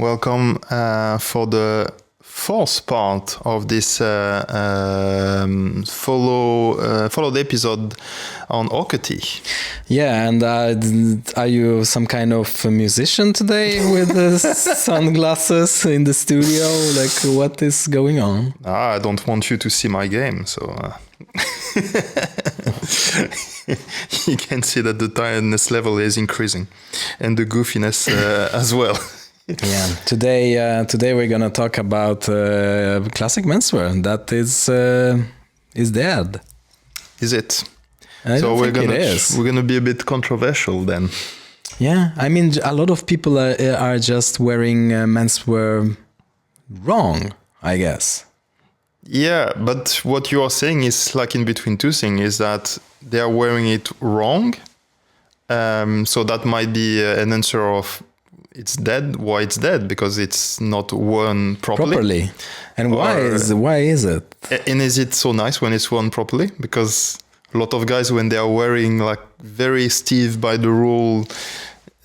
Welcome for the fourth part of this followed episode on Okati. Yeah, and are you some kind of a musician today with the sunglasses in the studio? Like, what is going on? I don't want you to see my game, so you can see that the tiredness level is increasing, and the goofiness as well. Yeah, today we're gonna talk about classic menswear that is dead. Is it? It is. We're gonna be a bit controversial then. Yeah, I mean, a lot of people are just wearing menswear wrong, I guess. Yeah, but what you are saying is like in between two things, is that they are wearing it wrong. So that might be an answer of it's dead. Why it's dead? Because it's not worn properly. And why is it? And is it so nice when it's worn properly? Because a lot of guys, when they are wearing like very stiff by the rule,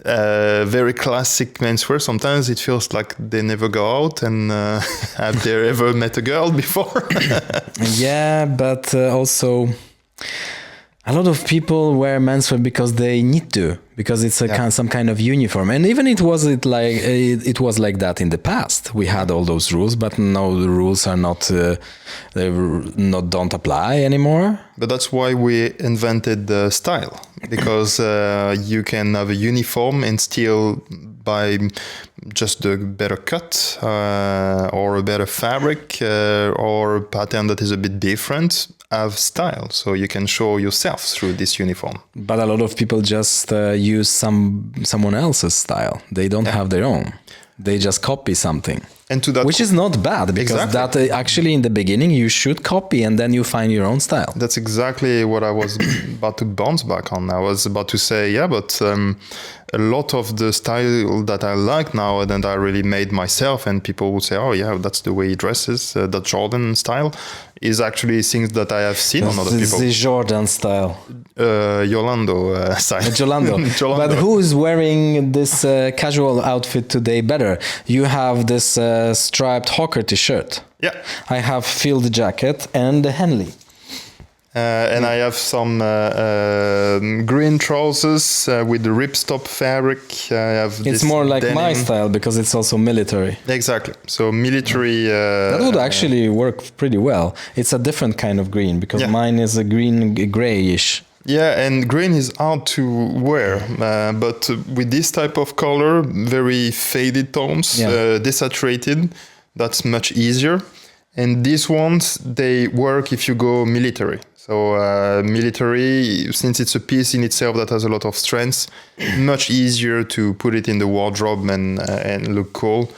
very classic menswear, sometimes it feels like they never go out. And have they ever met a girl before? Yeah, but also a lot of people wear menswear because they need to, because it's some kind of uniform. And even it was like that in the past. We had all those rules, but now the rules are don't apply anymore. But that's why we invented the style, because you can have a uniform and still by just a better cut or a better fabric or a pattern that is a bit different, have style, so you can show yourself through this uniform. But a lot of people just use someone else's style. They don't have their own. They just copy something. And to that, which is not bad, because that actually in the beginning you should copy and then you find your own style. That's exactly what I was about to bounce back on. I was about to say, yeah, but a lot of the style that I like now and that I really made myself, and people would say, oh yeah, that's the way he dresses, that Jordan style, is actually things that I have seen on other people. The Jordan style. Yolando style. Jolando. But who is wearing this casual outfit today better? You have this striped hawker t-shirt. Yeah. I have field jacket and the Henley. And I have some green trousers with the ripstop fabric. It's more like denim. My style, because it's also military. Exactly. So military... that would actually work pretty well. It's a different kind of green, because mine is a grayish. Yeah, and green is hard to wear, but with this type of color, very faded tones, desaturated, that's much easier. And these ones, they work if you go military. So military, since it's a piece in itself that has a lot of strength, much easier to put it in the wardrobe and look cool.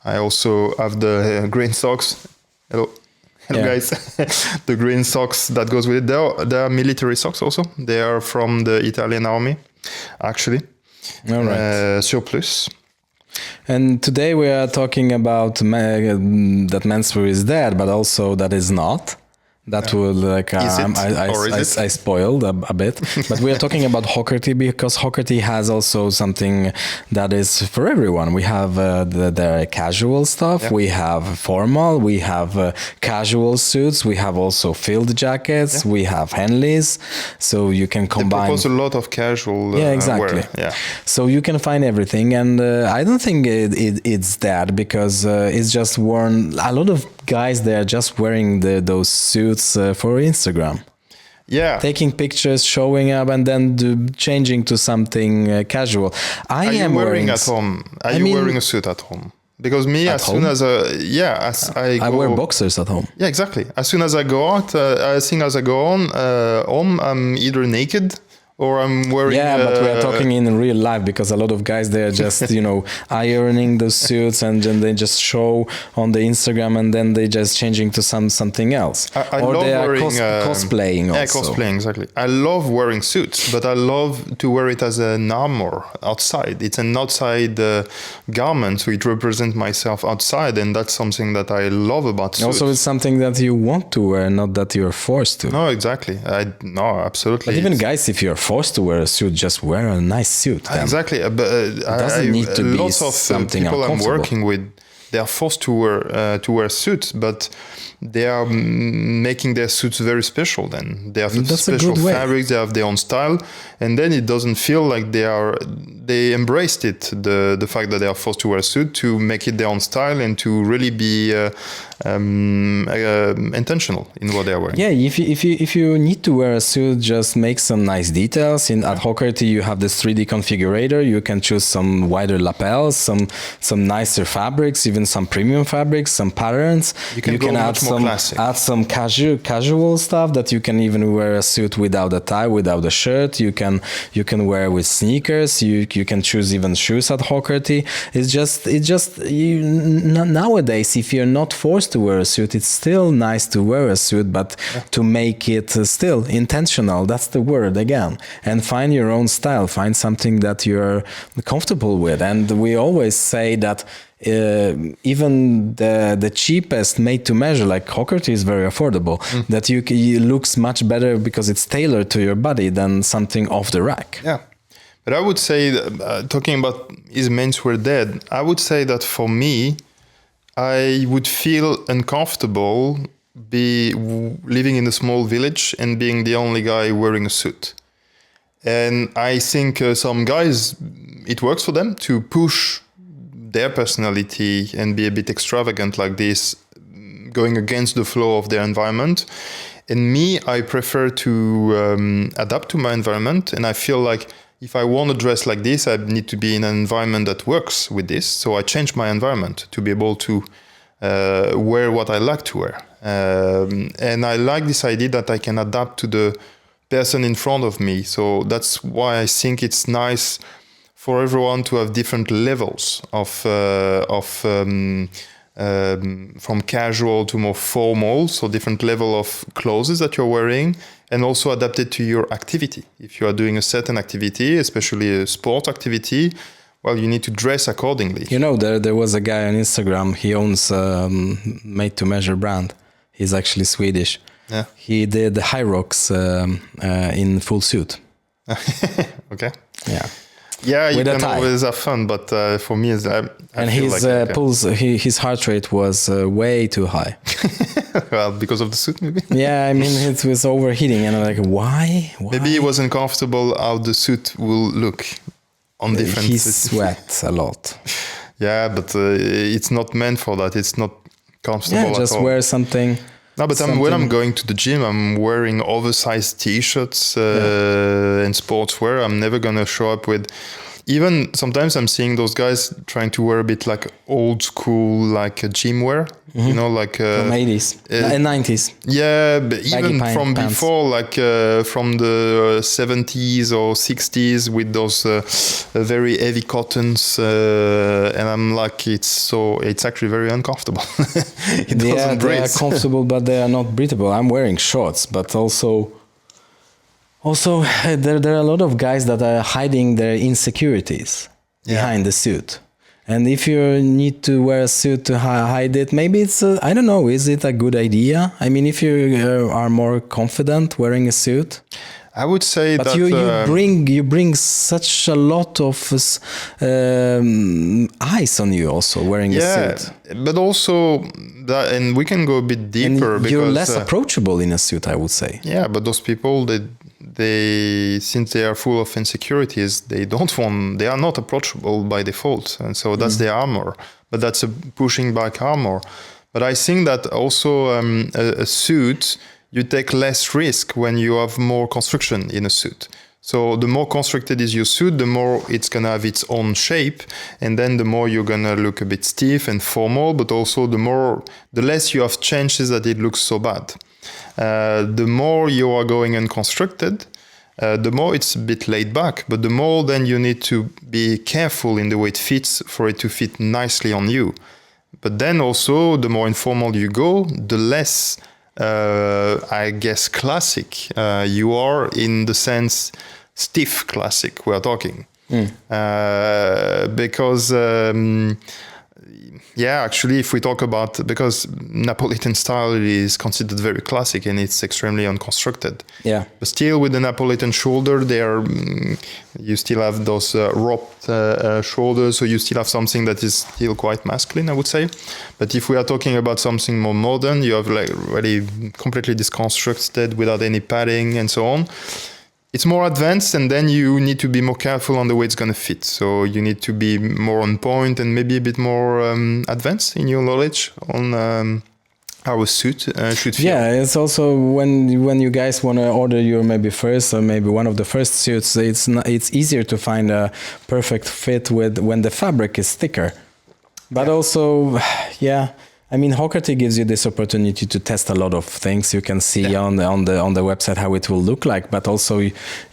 I also have the green socks. Hello guys. The green socks that goes with it. They are military socks also. They are from the Italian army, actually. All right. Surplus. And today we are talking about that menswear is dead, but also that is not. That will I spoiled a bit, but we are talking about Hockerty, because Hockerty has also something that is for everyone. We have the casual stuff, we have formal, we have casual suits, we have also field jackets, we have Henleys, so you can combine. They propose a lot of casual wear. Yeah. So you can find everything, and I don't think it's that, because it's just worn. A lot of guys, they are just wearing those suits for Instagram. Yeah. Taking pictures, showing up, and then changing to something casual. Are you wearing at home? Are you wearing a suit at home? Because me, as soon as I wear boxers at home. Yeah, exactly. As soon as I go out, as I go home, I'm either naked or I'm wearing... Yeah, but we are talking in real life, because a lot of guys, they are just, ironing those suits, and then they just show on the Instagram, and then they just changing to something else. I love they are wearing... cosplaying also. Yeah, cosplaying, exactly. I love wearing suits, but I love to wear it as an armor outside. It's an outside garment, so it represents myself outside, and that's something that I love about suits. Also, it's something that you want to wear, not that you're forced to. No, exactly. No, absolutely. But even guys, if you're forced to wear a suit, just wear a nice suit. Then. Exactly. But it doesn't need to be lots of something people I'm uncomfortable. working with, they are forced to wear suits, but they are making their suits very special. Then they have special fabrics, they have their own style, and then it doesn't feel like they embraced it. The fact that they are forced to wear a suit to make it their own style and to really be intentional in what they are wearing. Yeah, if you need to wear a suit, just make some nice details. At Hawkerty, you have this 3D configurator. You can choose some wider lapels, some nicer fabrics, even some premium fabrics, some patterns. You can add some casual stuff that you can even wear a suit without a tie, without a shirt. You can wear with sneakers. You can choose even shoes at Hawkerty. It's just nowadays, if you're not forced to wear a suit, it's still nice to wear a suit, but to make it still intentional. That's the word again. And find your own style. Find something that you're comfortable with. And we always say that even the cheapest made to measure, like Hawkerty, is very affordable. That it looks much better because it's tailored to your body than something off the rack. Yeah, but I would say, talking about is menswear dead? I would say that for me, I would feel uncomfortable living in a small village and being the only guy wearing a suit. And I think some guys, it works for them to push their personality and be a bit extravagant like this, going against the flow of their environment. And me, I prefer to adapt to my environment. And I feel like if I want to dress like this, I need to be in an environment that works with this. So I change my environment to be able to wear what I like to wear. And I like this idea that I can adapt to the person in front of me. So that's why I think it's nice for everyone to have different levels from casual to more formal, so different level of clothes that you're wearing, and also adapted to your activity. If you are doing a certain activity, especially a sport activity, well, you need to dress accordingly. You know, there was a guy on Instagram, he owns a made-to-measure brand. He's actually Swedish. Yeah. He did the High Rocks in full suit. Okay. Yeah. Yeah, you can always have fun, but for me, his heart rate was way too high. Well, because of the suit, maybe. Yeah, I mean, it was overheating, and I'm like, why? Maybe he wasn't comfortable how the suit will look on different. He sweats a lot. Yeah, but it's not meant for that. It's not comfortable. Yeah, just wear something. No, but when I'm going to the gym, I'm wearing oversized T-shirts and sportswear. I'm never going to show up with... Even sometimes I'm seeing those guys trying to wear a bit like old school, like gym wear. You know, like... from 80s and 90s. Yeah, but even from pants. Before, like from the 70s or 60s with those very heavy cottons. And I'm like, it's actually very uncomfortable. It doesn't breathe. They are comfortable, but they are not breathable. I'm wearing shorts, but also there are a lot of guys that are hiding their insecurities behind the suit. And if you need to wear a suit to hide it, maybe it's, I don't know, is it a good idea? I mean, if you are more confident wearing a suit, I would say but that you bring such a lot of eyes on you also wearing a suit. But also that, and we can go a bit deeper and because you're less approachable in a suit, I would say. Yeah, but those people, they since they are full of insecurities, they are not approachable by default, and so that's their armor. But that's a pushing back armor. But I think that also a suit, you take less risk when you have more construction in a suit. So the more constructed is your suit, the more it's gonna have its own shape, and then the more you're gonna look a bit stiff and formal. But also the less you have chances that it looks so bad. The more you are going unconstructed, the more it's a bit laid back, but the more then you need to be careful in the way it fits for it to fit nicely on you. But then also, the more informal you go, the less, I guess, classic you are, in the sense stiff classic we're talking. Because Yeah, actually, if we talk about, because Napolitan style is considered very classic and it's extremely unconstructed. Yeah. But still, with the Napolitan shoulder, you still have those roped shoulders, so you still have something that is still quite masculine, I would say. But if we are talking about something more modern, you have like really completely disconstructed without any padding and so on. It's more advanced, and then you need to be more careful on the way it's going to fit. So you need to be more on point and maybe a bit more advanced in your knowledge on how a suit should feel. Yeah, it's also when you guys want to order your maybe first or maybe one of the first suits, it's easier to find a perfect fit when the fabric is thicker. But also, yeah. I mean, Hawkerty gives you this opportunity to test a lot of things. You can see on the website how it will look like, but also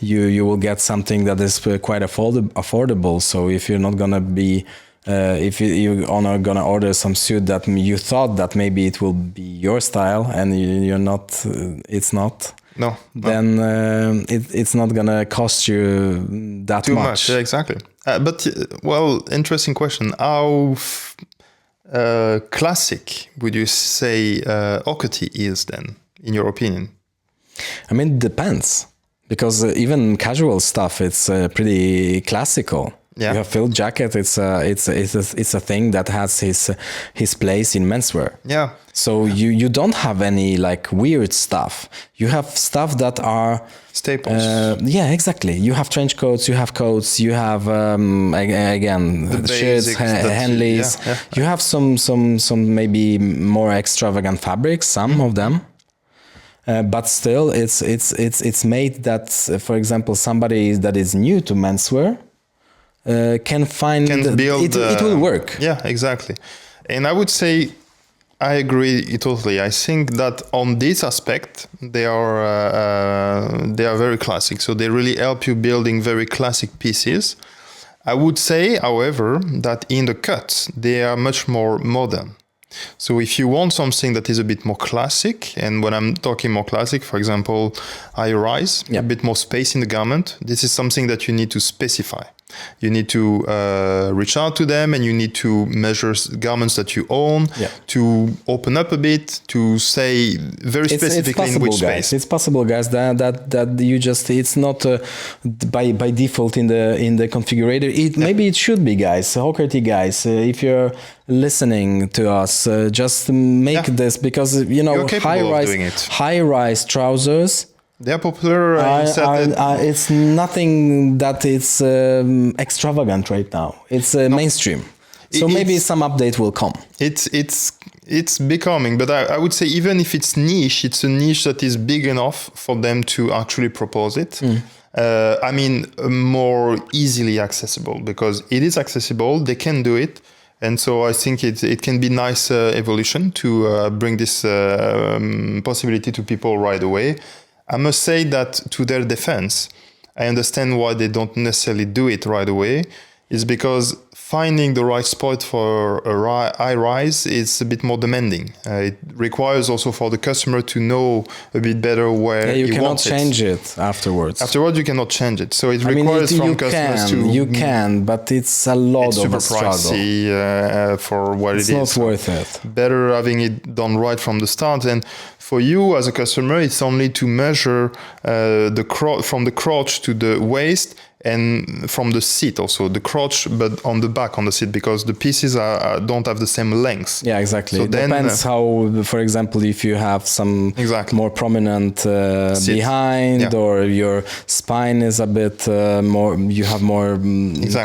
you will get something that is quite affordable. So if you're not gonna be, if you are gonna order some suit that you thought that maybe it will be your style and you're not, it's not. No. Then it's not gonna cost you that too much. Yeah, exactly. But interesting question. How classic would you say Hawkerty is then, in your opinion? I mean, it depends, because even casual stuff, it's pretty classical. Yeah. You have Phil jacket. It's a thing that has his place in menswear. Yeah. So you don't have any like weird stuff. You have stuff that are staples. Yeah, exactly. You have trench coats. You have coats. You have again the shirts, Henleys. Yeah. You have some maybe more extravagant fabrics. Some of them. But still, it's made that, for example, somebody that is new to menswear can build. It will work. Yeah, exactly. And I would say I agree totally. I think that on this aspect, they are very classic. So they really help you building very classic pieces. I would say, however, that in the cut, they are much more modern. So if you want something that is a bit more classic, and when I'm talking more classic, for example, high rise, a bit more space in the garment, this is something that you need to specify. You need to reach out to them, and you need to measure garments that you own, to open up a bit, to say very specifically in which space. It's possible, guys, that you just, it's not by default in the configurator. Maybe it should be, guys, Hawkerty guys, if you're listening to us, just make this, because high rise trousers, they're popular. It's nothing that it's extravagant right now. It's mainstream. So maybe some update will come. It's becoming, but I would say even if it's niche, it's a niche that is big enough for them to actually propose it. I mean, more easily accessible, because it is accessible. They can do it. And so I think it can be nice evolution to bring this possibility to people right away. I must say that to their defense, I understand why they don't necessarily do it right away. Is because finding the right spot for a high rise is a bit more demanding. It requires also for the customer to know a bit better where he wants it. You cannot change it afterwards. Afterwards, you cannot change it. So it requires from customers to... You can, but it's a lot of a struggle. It's super pricey for what it is. It's not worth it. Better having it done right from the start. And for you as a customer, it's only to measure from the crotch to the waist, and from the seat also, the crotch, but on the back on the seat, because the pieces don't have the same length. Yeah, exactly. So it depends how, for example, if you have some more prominent behind, or your spine is a bit more, you have more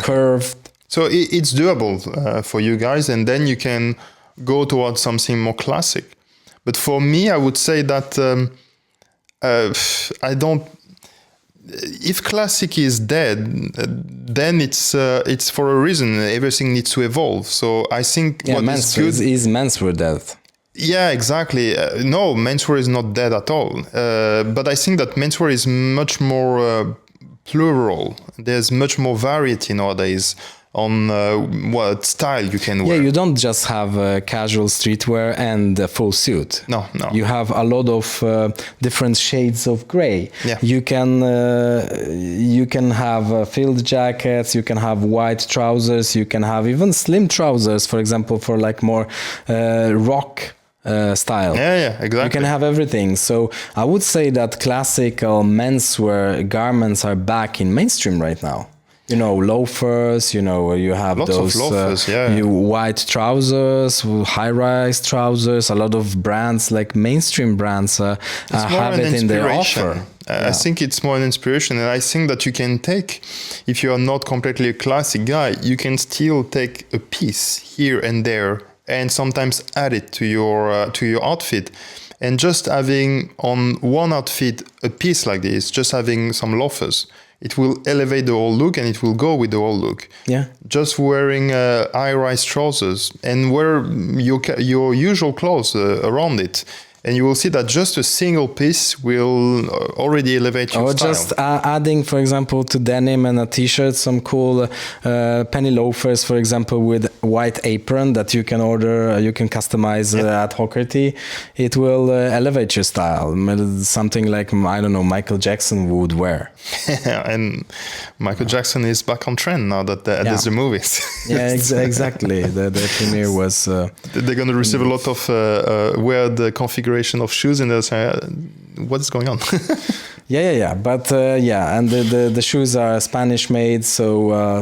curved. So it's doable for you guys, and then you can go towards something more classic. But for me, I would say that I don't. If classic is dead, then it's for a reason. Everything needs to evolve. So I think what is good is menswear dead. Yeah, exactly. No, menswear is not dead at all. But I think that menswear is much more plural. There's much more variety nowadays. on what style you can wear. Yeah, you don't just have casual streetwear and a full suit. No. You have a lot of different shades of gray. Yeah. You can have field jackets, you can have white trousers, you can have even slim trousers, for example, for like more rock style. Yeah, exactly. You can have everything. So I would say that classical menswear garments are back in mainstream right now. You know, loafers, you know, you have lots those of loafers, white trousers, high-rise trousers. A lot of brands, like mainstream brands, have it in their offer. I think it's more an inspiration, and I think that you can take, if you are not completely a classic guy, you can still take a piece here and there, and sometimes add it to your outfit. And just having on one outfit a piece like this, just having some loafers, it will elevate the whole look, and it will go with the whole look. Yeah. Just wearing high-rise trousers and wear your usual clothes around it, and you will see that just a single piece will already elevate your style. Or just adding, for example, to denim and a t-shirt, some cool penny loafers, for example, with white apron that you can order, you can customize at Hockerty. It will elevate your style. Something like, I don't know, Michael Jackson would wear. And Michael Jackson is back on trend now that there's the movies. Yeah, exactly. The premiere was... They're going to receive a lot of weird configuration of shoes, and they'll say, what is going on? Yeah. But and the shoes are Spanish made, so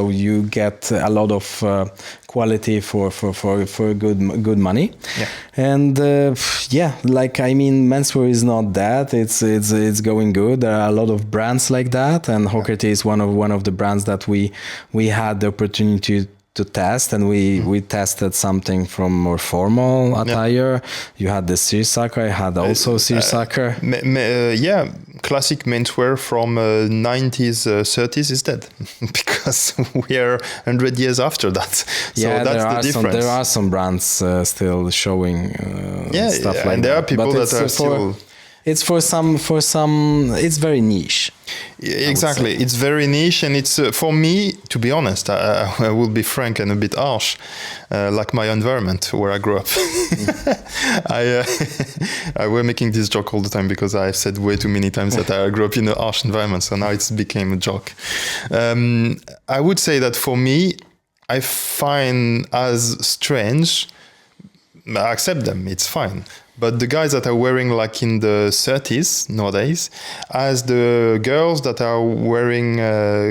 you get a lot of quality for good money. Yeah. And menswear is not that. It's going good. There are a lot of brands like that, and Hockerty is one of the brands that we had the opportunity to test, and we tested something from more formal attire. You had the seersucker. I had also seersucker. Classic menswear from 90s, 30s is dead because we are 100 years after that. So that's the difference. There are some brands still showing stuff like that. And there are people that are still... It's for some. It's very niche. Exactly, it's very niche, and it's for me. To be honest, I will be frank and a bit harsh, like my environment where I grew up. I were making this joke all the time because I've said way too many times that I grew up in a harsh environment, so now it's became a joke. I would say that for me, I find as strange. I accept them. It's fine. But the guys that are wearing like in the 30s nowadays, as the girls that are wearing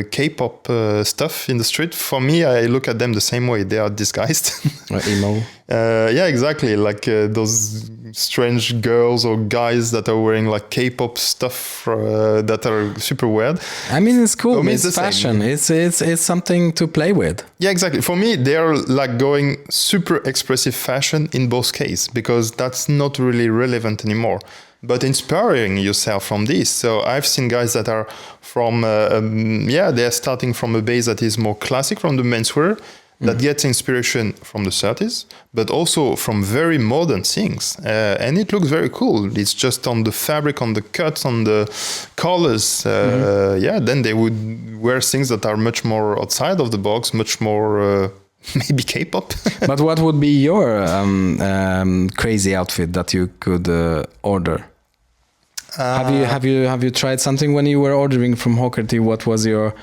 K-pop stuff in the street, for me, I look at them the same way. They are disguised. Or emo. Yeah, exactly. Like those strange girls or guys that are wearing like K-pop stuff that are super weird. I mean, it's cool. It's fashion. It's something to play with. Yeah, exactly. For me, they are like going super expressive fashion in both cases, because that's not really relevant anymore. But inspiring yourself from this. So I've seen guys that are from, they're starting from a base that is more classic from the menswear, that gets inspiration from the 30s, but also from very modern things. And it looks very cool. It's just on the fabric, on the cuts, on the colors. Then they would wear things that are much more outside of the box, much more maybe K-pop. But what would be your crazy outfit that you could order? Have you tried something when you were ordering from Hockerty? What was your...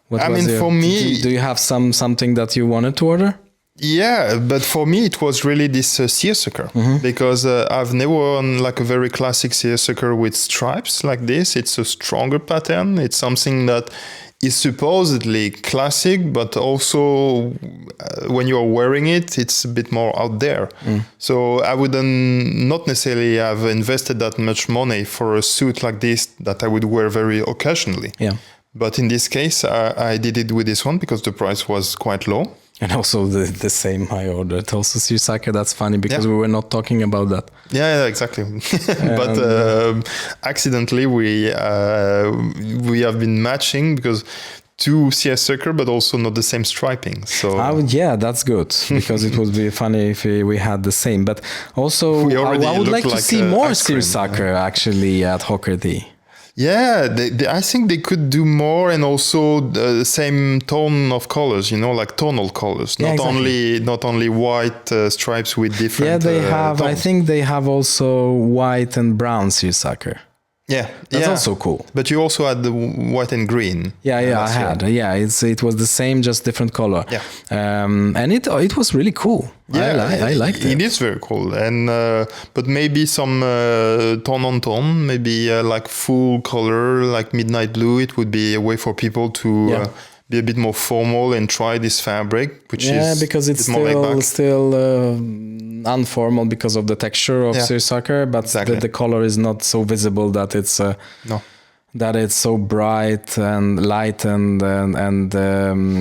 for me... Do you have something that you wanted to order? Yeah, but for me it was really this seersucker, because I've never worn like a very classic seersucker with stripes like this. It's a stronger pattern. It's something that is supposedly classic, but also when you're wearing it, it's a bit more out there. So I wouldn't not necessarily have invested that much money for a suit like this that I would wear very occasionally. Yeah. But in this case, I did it with this one because the price was quite low. And also the same I ordered. Also seersucker, that's funny because we were not talking about that. Yeah, exactly. But accidentally we have been matching because two seersucker, but also not the same striping. So that's good because it would be funny if we had the same. But also, I would like to see more seersucker actually at Hockerty. Yeah, I think they could do more, and also the same tone of colors, like tonal colors, not only white stripes with different. Yeah, they have. tones. I think they have also white and brown seersucker. Yeah, that's also cool. But you also had the white and green. Yeah, I had. Yeah, it was the same, just different color. Yeah, and it was really cool. Yeah, I liked it. It is very cool, and but maybe some tone on tone, maybe like full color, like midnight blue. It would be a way for people to be a bit more formal and try this fabric, which is because it's still unformal because of the texture of seersucker, but the color is not so visible that it's that it's so bright and light and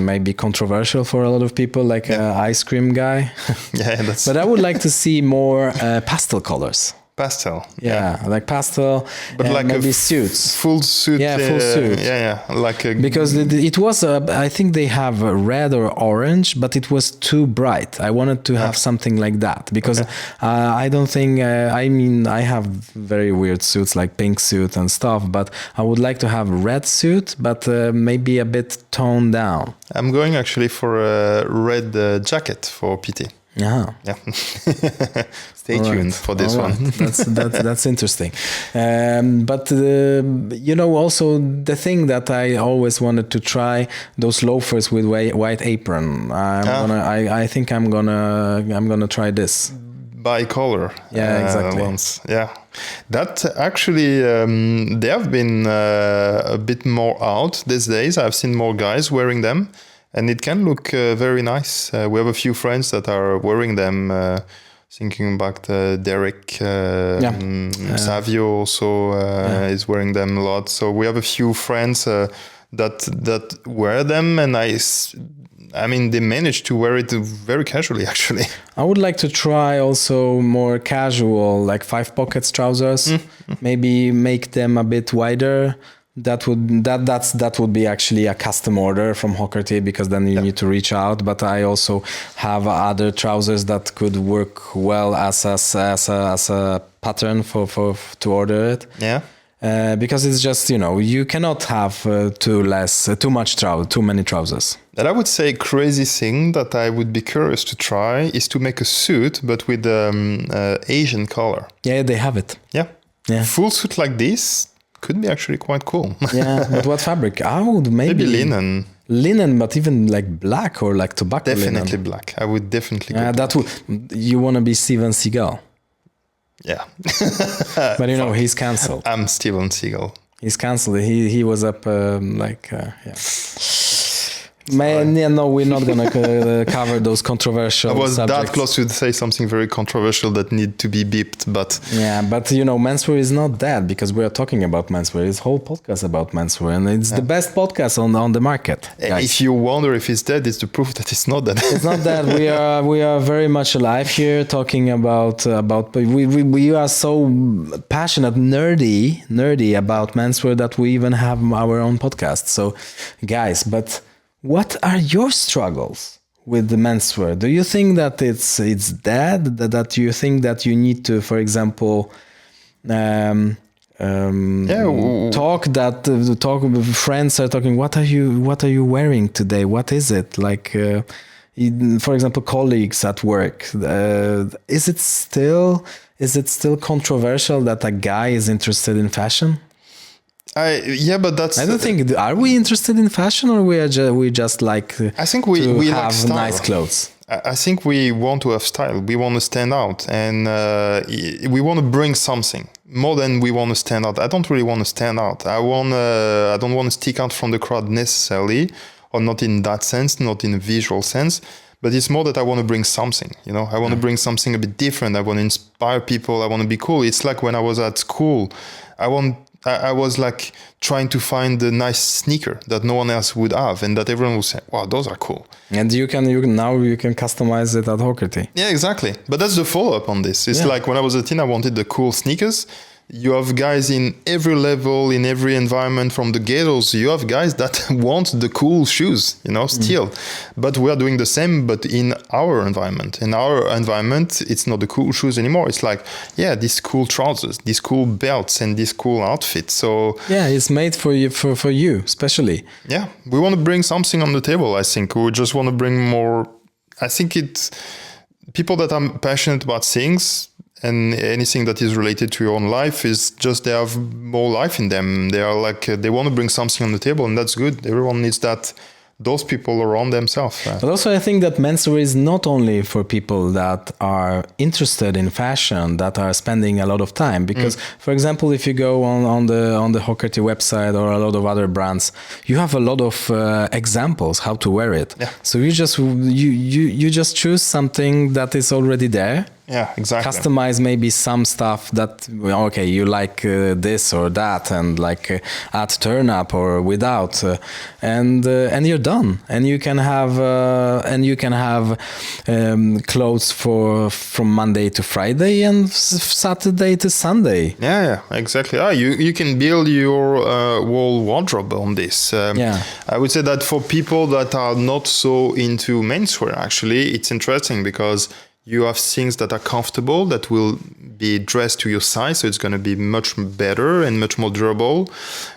maybe controversial for a lot of people, like an ice cream guy. But I would like to see more pastel colors. Pastel. Like pastel, but like maybe suits. Full suit. Full suit. Because it was I think they have a red or orange, but it was too bright. I wanted to have something like that because I don't think. I have very weird suits like pink suit and stuff, but I would like to have red suit, but maybe a bit toned down. I'm going actually for a red jacket for PT. Yeah. Stay tuned for this one. That's interesting. But also the thing that I always wanted to try, those loafers with white apron. I think I'm gonna try this. Bicolor. Yeah, exactly. Ones. Yeah, that actually they have been a bit more out these days. I've seen more guys wearing them. And it can look very nice. We have a few friends that are wearing them. Thinking back to Derek Savio also is wearing them a lot. So we have a few friends that wear them, and I mean they managed to wear it very casually. Actually, I would like to try also more casual, like 5 pockets trousers. Maybe make them a bit wider. That would be actually a custom order from Hogarty, because then you need to reach out. But I also have other trousers that could work well as a pattern to order it. Yeah. Because it's just you cannot have too many trousers. And I would say crazy thing that I would be curious to try is to make a suit, but with Asian color. Yeah, they have it. Yeah. Full suit like this could be actually quite cool. Yeah, but what fabric? I would maybe linen. Linen, but even like black or like tobacco definitely linen. Black. I would definitely go that would. You want to be Steven Seagal. Yeah. But he's cancelled. I'm Steven Seagal. He's cancelled. He was up no, we're not going to cover those controversial subjects. I was that close to say something very controversial that need to be beeped, but... Yeah, but menswear is not dead, because we are talking about menswear. It's a whole podcast about menswear, and it's the best podcast on the market. Guys. If you wonder if it's dead, it's the proof that it's not dead. It's not dead. We are very much alive here, talking about we are so passionate, nerdy about menswear that we even have our own podcast. So, guys, but... what are your struggles with the menswear? Do you think that it's dead? That you think that you need to, for example, talk with friends are talking? What are you wearing today? What is it like? For example, colleagues at work. Is it still controversial that a guy is interested in fashion? But that's... I don't think... Are we interested in fashion, or we just like I think we have like nice clothes? I think we want to have style. We want to stand out, and we want to bring something more than we want to stand out. I don't really want to stand out. I don't want to stick out from the crowd necessarily, or not in that sense, not in a visual sense. But it's more that I want to bring something, I want to bring something a bit different. I want to inspire people. I want to be cool. It's like when I was at school, I was like trying to find a nice sneaker that no one else would have, and that everyone would say, "Wow, those are cool." And you can customize it at Hogarty. Yeah, exactly. But that's the follow-up on this. It's like when I was a teen, I wanted the cool sneakers. You have guys in every level, in every environment, from the ghettos. You have guys that want the cool shoes, still. But we are doing the same, but in our environment. In our environment, it's not the cool shoes anymore. It's like, these cool trousers, these cool belts, and this cool outfit. So it's made for you, for you, especially. Yeah, we want to bring something on the table. I think we just want to bring more. I think it's people that are passionate about things. And anything that is related to your own life is just they have more life in them. They are like they want to bring something on the table, and that's good. Everyone needs that. Those people around themselves. But also, I think that menswear is not only for people that are interested in fashion, that are spending a lot of time. Because, for example, if you go on the Hockerty website or a lot of other brands, you have a lot of examples how to wear it. Yeah. So you just choose something that is already there. Yeah, exactly. Customize maybe some stuff that you like this or that, and like add turn up or without, and you're done. And you can have clothes from Monday to Friday and Saturday to Sunday. Yeah, exactly. You can build your whole wardrobe on this. I would say that for people that are not so into menswear, actually, it's interesting because you have things that are comfortable, that will be dressed to your size, so it's going to be much better and much more durable,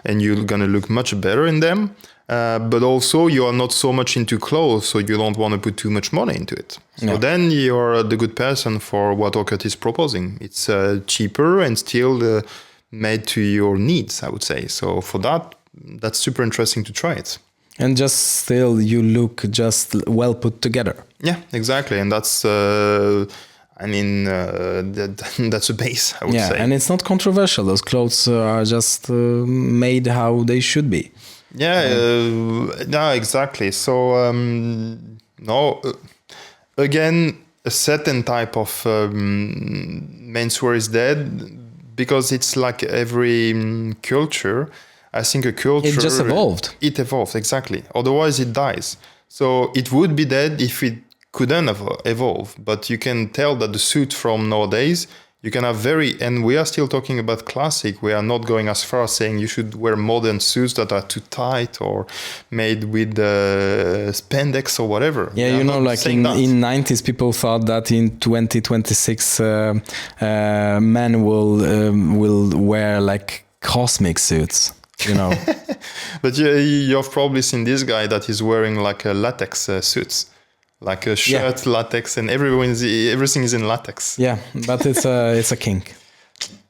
and you're going to look much better in them. But also, you are not so much into clothes, so you don't want to put too much money into it. So then you're the good person for what Orchid is proposing. It's cheaper and still made to your needs, I would say. So for that, that's super interesting to try it. And just still, you look just well put together. Yeah, exactly. And that's, that's a base, I would say. Yeah, and it's not controversial. Those clothes are just made how they should be. Yeah, exactly. So, again, a certain type of menswear is dead because it's like every culture. I think a culture... It just evolved. It evolved, exactly. Otherwise, it dies. So it would be dead if it couldn't evolve. But you can tell that the suit from nowadays, you can have and we are still talking about classic. We are not going as far as saying you should wear modern suits that are too tight or made with spandex or whatever. Yeah, like in 90s, people thought that in 2026, men will wear like cosmic suits. But you've probably seen this guy that is wearing like a latex suits, like a shirt, latex, and everything is in latex. Yeah, but it's a kink.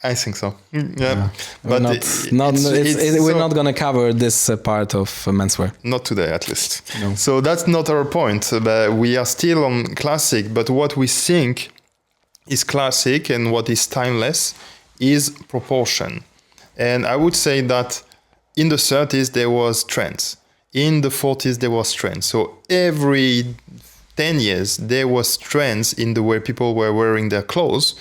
I think so. Yeah, but we're not going to cover this part of menswear. Not today, at least. No. So that's not our point. But we are still on classic. But what we think is classic and what is timeless is proportion. And I would say that in the 30s, there was trends. In the 40s, there was trends. So every 10 years, there was trends in the way people were wearing their clothes.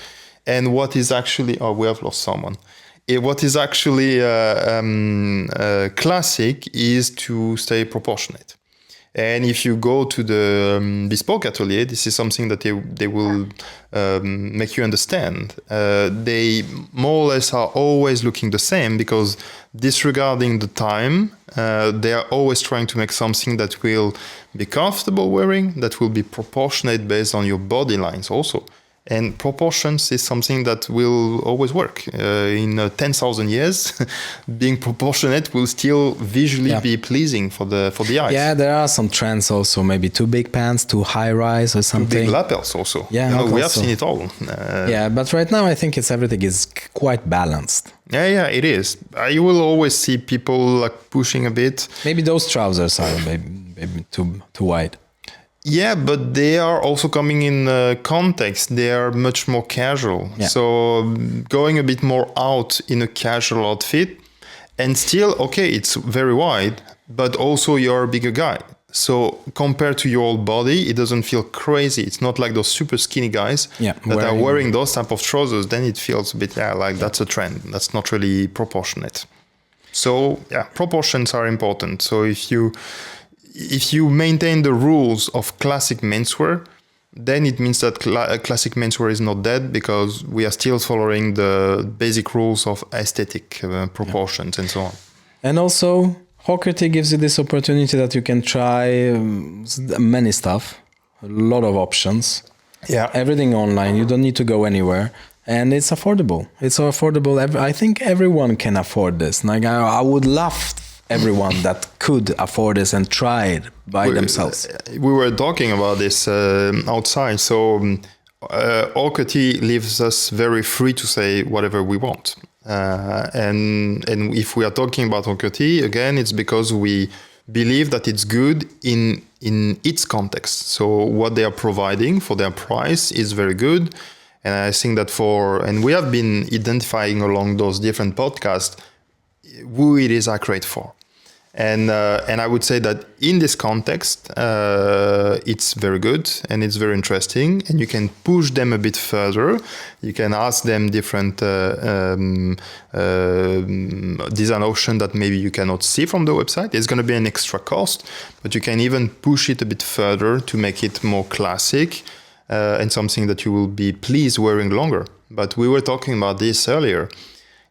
And what is actually... Oh, we have lost someone. What is actually classic is to stay proportionate. And if you go to the bespoke atelier, this is something that they will make you understand. They more or less are always looking the same because disregarding the time, they are always trying to make something that will be comfortable wearing, that will be proportionate based on your body lines also. And proportions is something that will always work. In 10,000 years, being proportionate will still visually be pleasing for the eyes. Yeah, there are some trends also. Maybe too big pants, too high rise or something. Too big lapels also. Yeah, we have seen it all. But right now I think everything is quite balanced. Yeah, it is. You will always see people like pushing a bit. Maybe those trousers are maybe too wide. Yeah, but they are also coming in context. They are much more casual. Yeah. So going a bit more out in a casual outfit and still, okay, it's very wide, but also you're a bigger guy. So compared to your old body, it doesn't feel crazy. It's not like those super skinny guys that are wearing those type of trousers. Then it feels a bit, like that's a trend. That's not really proportionate. So proportions are important. So if you maintain the rules of classic menswear, then it means that classic menswear is not dead, because we are still following the basic rules of aesthetic proportions and so on. And also, Hawkerty gives you this opportunity that you can try many stuff, a lot of options. Yeah, everything online. You don't need to go anywhere, and it's affordable. It's affordable. I think everyone can afford this. Like I would love everyone that could afford this and try it by themselves. We were talking about this outside. So Hawkerty leaves us very free to say whatever we want. And if we are talking about Hawkerty, again, it's because we believe that it's good in its context. So what they are providing for their price is very good. And I think that and we have been identifying along those different podcasts who it is accurate for. And I would say that in this context, it's very good and it's very interesting, and you can push them a bit further. You can ask them different design options that maybe you cannot see from the website. It's going to be an extra cost, but you can even push it a bit further to make it more classic and something that you will be pleased wearing longer. But we were talking about this earlier.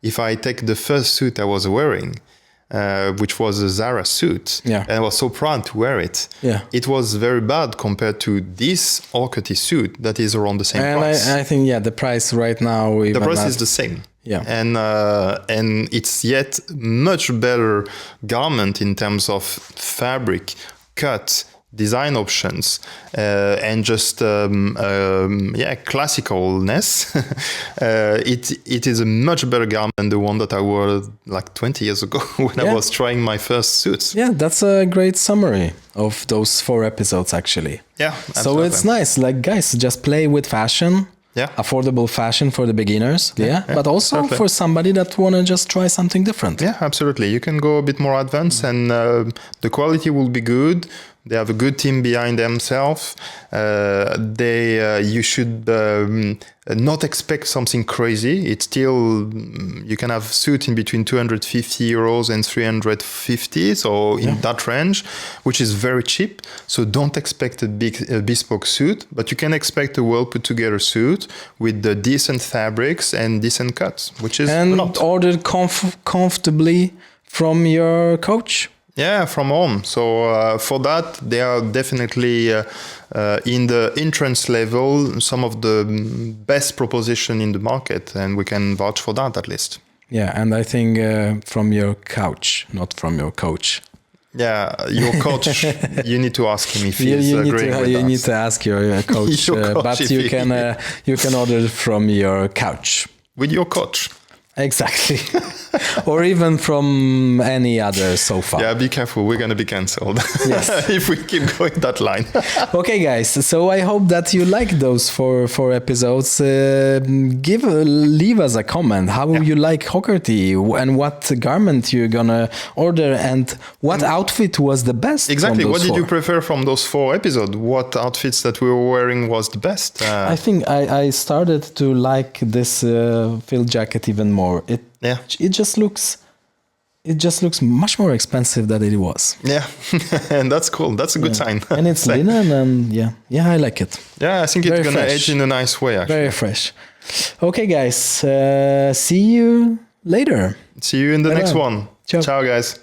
If I take the first suit I was wearing, which was a Zara suit, and I was so proud to wear it. Yeah. It was very bad compared to this Hawkerty suit that is around the same price. And I think, the price right now... The price is the same. Yeah. And it's yet much better garment in terms of fabric, cut, design options, and just classicalness. It is a much better garment than the one that I wore like 20 years ago when I was trying my first suits. Yeah, that's a great summary of those 4 episodes, actually. Yeah, absolutely. So it's nice, like, guys, just play with fashion. Yeah. Affordable fashion for the beginners. But also for somebody that want to just try something different. Yeah, absolutely. You can go a bit more advanced, and the quality will be good. They have a good team behind themselves. You should not expect something crazy. It's still, you can have suit in between 250 euros and 350, so in that range, which is very cheap. So don't expect a bespoke suit, but you can expect a well put together suit with the decent fabrics and decent cuts, which is and ordered comfortably from your coach. Yeah, from home. So for that, they are definitely in the entrance level, some of the best proposition in the market, and we can vouch for that at least. Yeah, and I think from your couch, not from your coach. Yeah, your coach, you need to ask him if he's agreeing with that. You need to ask your coach, but you can order from your couch. With your coach. Exactly. Or even from any other sofa. Yeah, be careful. We're going to be cancelled if we keep going that line. Okay, guys. So I hope that you like those four episodes. Leave us a comment. How you like Hawkerty, and what garment you're going to order, and what outfit was the best. Exactly. What did you prefer from those 4 episodes? What outfits that we were wearing was the best? I think I started to like this field jacket even more. It just looks much more expensive than it was. Yeah, and that's cool. That's a good sign. And it's linen, and I like it. Yeah, I think it's gonna age in a nice way. Actually, very fresh. Okay, guys. See you later. See you in the next one. Ciao, guys.